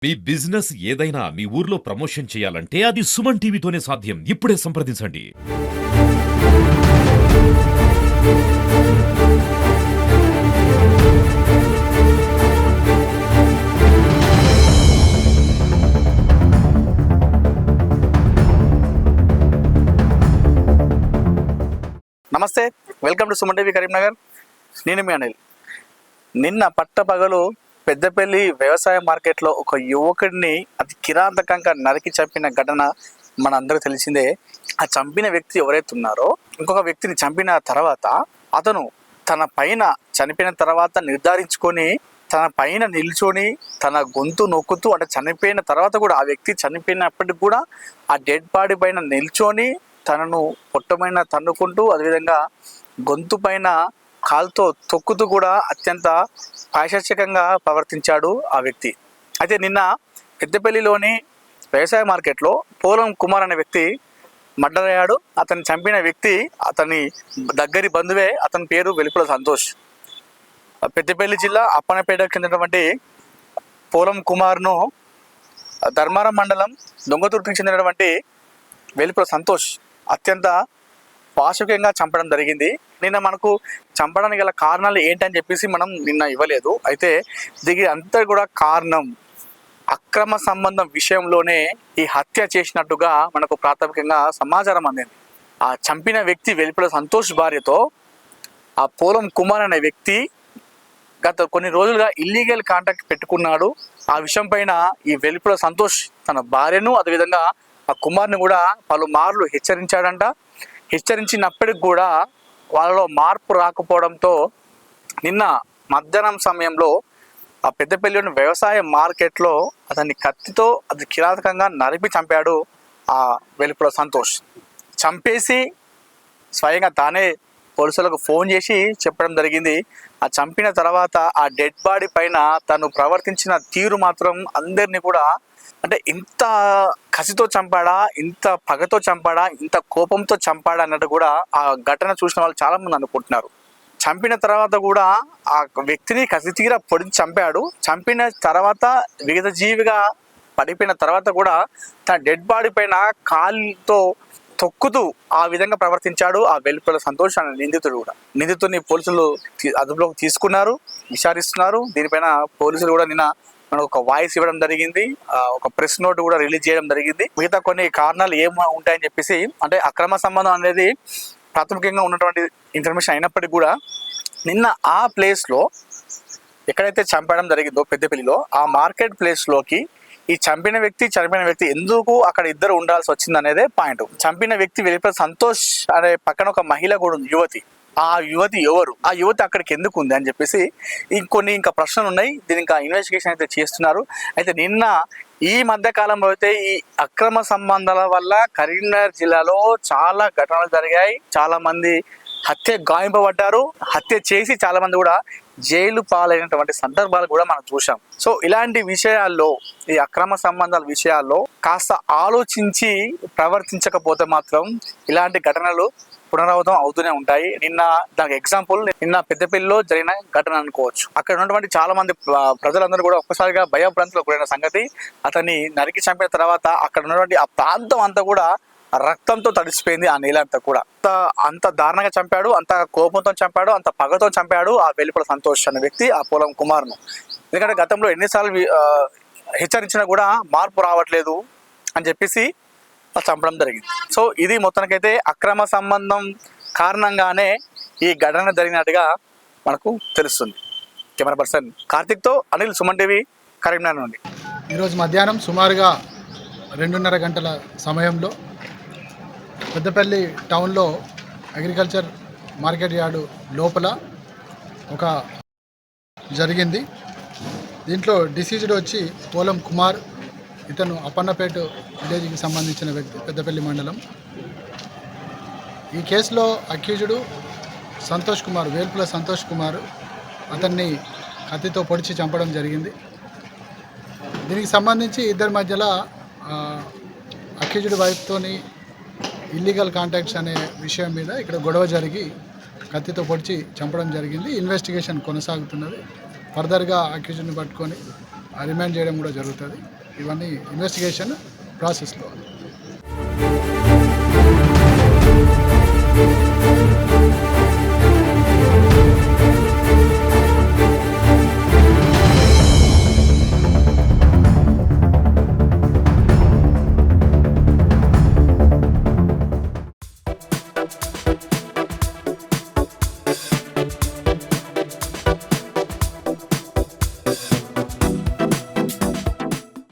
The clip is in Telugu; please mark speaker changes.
Speaker 1: మీ బిజినెస్ ఏదైనా మీ ఊర్లో ప్రమోషన్ చేయాలంటే అది సుమన్ టీవీతోనే సాధ్యం. ఇప్పుడే సంప్రదించండి.
Speaker 2: నమస్తే, welcome to Suman TV Karimnagar. నేను మీ అనిల్. నిన్న పట్టపగలు పెద్దపల్లి వ్యవసాయ మార్కెట్లో ఒక యువకుడిని అతి కిరాతకంగా నరికి చంపిన ఘటన మన అందరికీ తెలిసిందే. ఆ చంపిన వ్యక్తి ఎవరైతే ఉన్నారో ఇంకొక వ్యక్తిని చంపిన తర్వాత అతను తన పైన చనిపోయిన తర్వాత నిర్ధారించుకొని తన పైన నిల్చొని తన గొంతు నొక్కుతూ, అంటే చనిపోయిన తర్వాత కూడా ఆ వ్యక్తి చనిపోయినప్పటికి కూడా ఆ డెడ్ బాడీ పైన నిల్చొని తనను పొట్టమైన తన్నుకుంటూ, అదేవిధంగా గొంతు పైన కాలుతో తొక్కుతూ కూడా అత్యంత పాశవికంగా ప్రవర్తించాడు ఆ వ్యక్తి. అయితే నిన్న పెద్దపల్లిలోని వ్యవసాయ మార్కెట్లో పోలం కుమార్ అనే వ్యక్తి మర్డర్ అయ్యాడు. అతన్ని చంపిన వ్యక్తి అతని దగ్గరి బంధువే. అతని పేరు వెలుపుల సంతోష్. పెద్దపల్లి జిల్లా అప్పనపేటకు చెందినటువంటి పోలం కుమార్ను ధర్మారం మండలం దొంగతుర్తికి చెందినటువంటి వెలుపుల సంతోష్ అత్యంత పాశవికంగా చంపడం జరిగింది. నిన్న మనకు చంపడానికి గల కారణాలు ఏంటని చెప్పేసి మనం నిన్న ఇవ్వలేదు. అయితే దీనికి అంతా కూడా కారణం అక్రమ సంబంధం విషయంలోనే ఈ హత్య చేసినట్టుగా మనకు ప్రాథమికంగా సమాచారం అందింది. ఆ చంపిన వ్యక్తి వెలుపుల సంతోష్ భార్యతో ఆ పోలం కుమార్ అనే వ్యక్తి గత కొన్ని రోజులుగా ఇల్లీగల్ కాంటాక్ట్ పెట్టుకున్నాడు. ఆ విషయం పైన ఈ వెలుపుల సంతోష్ తన భార్యను, అదేవిధంగా ఆ కుమార్ని కూడా పలుమార్లు హెచ్చరించాడంట. హెచ్చరించినప్పటికి కూడా వాళ్ళలో మార్పు రాకపోవడంతో నిన్న మధ్యాహ్నం సమయంలో ఆ పెద్దపల్లిలోని వ్యవసాయ మార్కెట్లో అతన్ని కత్తితో అది కిరాతకంగా నరిపి చంపాడు ఆ వెలుపుల సంతోష్. చంపేసి స్వయంగా తానే పోలీసులకు ఫోన్ చేసి చెప్పడం జరిగింది. ఆ చంపిన తర్వాత ఆ డెడ్ బాడీ పైన తను ప్రవర్తించిన తీరు మాత్రం అందరినీ కూడా, అంటే ఇంత కసితో చంపాడా, ఇంత పగతో చంపాడా, ఇంత కోపంతో చంపాడా అన్నట్టు కూడా ఆ ఘటన చూసిన వాళ్ళు చాలా మంది అనుకుంటున్నారు. చంపిన తర్వాత కూడా ఆ వ్యక్తిని కసి తీర పొడిచి చంపాడు. చంపిన తర్వాత విగత జీవిగా పడిపోయిన తర్వాత కూడా తన డెడ్ బాడీ పైన కాలుతో తొక్కుతూ ఆ విధంగా ప్రవర్తించాడు ఆ వెలుపుల సంతోష్ అనే నిందితుడు కూడా. నిందితుడిని పోలీసులు అదుపులోకి తీసుకున్నారు, విచారిస్తున్నారు. దీనిపైన పోలీసులు కూడా నిన్న మనకు ఒక వాయిస్ ఇవ్వడం జరిగింది, ఒక ప్రెస్ నోట్ కూడా రిలీజ్ చేయడం జరిగింది. మిగతా కొన్ని కారణాలు ఏం ఉంటాయని చెప్పేసి, అంటే అక్రమ సంబంధం అనేది ప్రాథమికంగా ఉన్నటువంటి ఇన్ఫర్మేషన్ అయినప్పటికీ కూడా నిన్న ఆ ప్లేస్లో ఎక్కడైతే చంపడం జరిగిందో పెద్దపల్లిలో ఆ మార్కెట్ ప్లేస్లోకి ఈ చంపిన వ్యక్తి ఎందుకు అక్కడ ఇద్దరు ఉండాల్సి వచ్చింది అనేదే పాయింట్. చంపిన వ్యక్తి వెలుపుల సంతోష్ అనే పక్కన ఒక మహిళ కూడా ఉంది, యువతి. ఆ యువతి ఎవరు, ఆ యువతి అక్కడికి ఎందుకు ఉంది అని చెప్పేసి ఇంకా ప్రశ్నలు ఉన్నాయి. దీని ఇంకా ఇన్వెస్టిగేషన్ అయితే చేస్తున్నారు. అయితే నిన్న ఈ మధ్య కాలంలో అయితే ఈ అక్రమ సంబంధాల వల్ల కరీంనగర్ జిల్లాలో చాలా ఘటనలు జరిగాయి. చాలా మంది హత్య గాయింపబడ్డారు. హత్య చేసి చాలా మంది కూడా జైలు పాలైనటువంటి సందర్భాలు కూడా మనం చూసాం. సో ఇలాంటి విషయాల్లో, ఈ అక్రమ సంబంధాల విషయాల్లో కాస్త ఆలోచించి ప్రవర్తించకపోతే మాత్రం ఇలాంటి ఘటనలు పునరావృతం అవుతూనే ఉంటాయి. నిన్న దానికి ఎగ్జాంపుల్ నిన్న పెద్దపల్లిలో జరిగిన ఘటన అనుకోవచ్చు. అక్కడ ఉన్నటువంటి చాలా మంది ప్రజలందరూ కూడా ఒక్కసారిగా భయభ్రాంతులకు గురైన సంగతి. అతన్ని నరికి చంపిన తర్వాత అక్కడ ఉన్నటువంటి ఆ ప్రాంతం అంతా కూడా రక్తంతో తడిసిపోయింది. ఆ నేల అంతా కూడా అంత దారుణంగా చంపాడు, అంత కోపంతో చంపాడు, అంత పగతో చంపాడు ఆ వెలుపుల సంతోష్ అనే వ్యక్తి ఆ పోలం కుమార్ను. ఎందుకంటే గతంలో ఎన్నిసార్లు హెచ్చరించినా కూడా మార్పు రావట్లేదు అని చెప్పేసి చంపడం జరిగింది. సో ఇది మొత్తానికైతే అక్రమ సంబంధం కారణంగానే ఈ ఘటన జరిగినట్టుగా మనకు తెలుస్తుంది. కెమెరా పర్సన్ కార్తిక్తో అనిల్, సుమన్ టీవీ, కరీంనగర్ నుండి.
Speaker 3: ఈరోజు మధ్యాహ్నం సుమారుగా 2:30 గంటల సమయంలో పెద్దపల్లి టౌన్లో అగ్రికల్చర్ మార్కెట్ యార్డు లోపల ఒక జరిగింది. దీంట్లో డిసీజ్డ్ వచ్చి పోలం కుమార్, ఇతను అప్పన్నపేట విలేజ్కి సంబంధించిన వ్యక్తి, పెద్దపల్లి మండలం. ఈ కేసులో అక్యూజ్డ్ సంతోష్ కుమార్, వేల్పుల సంతోష్ కుమార్, అతన్ని కత్తితో పొడిచి చంపడం జరిగింది. దీనికి సంబంధించి ఇద్దరి మధ్యలో అక్యూజ్డ్ వైఫ్తోని ఇల్లీగల్ కాంటాక్ట్స్ అనే విషయం మీద ఇక్కడ గొడవ జరిగి కత్తితో పొడిచి చంపడం జరిగింది. ఇన్వెస్టిగేషన్ కొనసాగుతున్నది. ఫర్దర్గా అక్యూజ్డ్ని పట్టుకొని రిమాండ్ చేయడం కూడా జరుగుతుంది. ఇవన్నీ ఇన్వెస్టిగేషన్ ప్రాసెస్లో.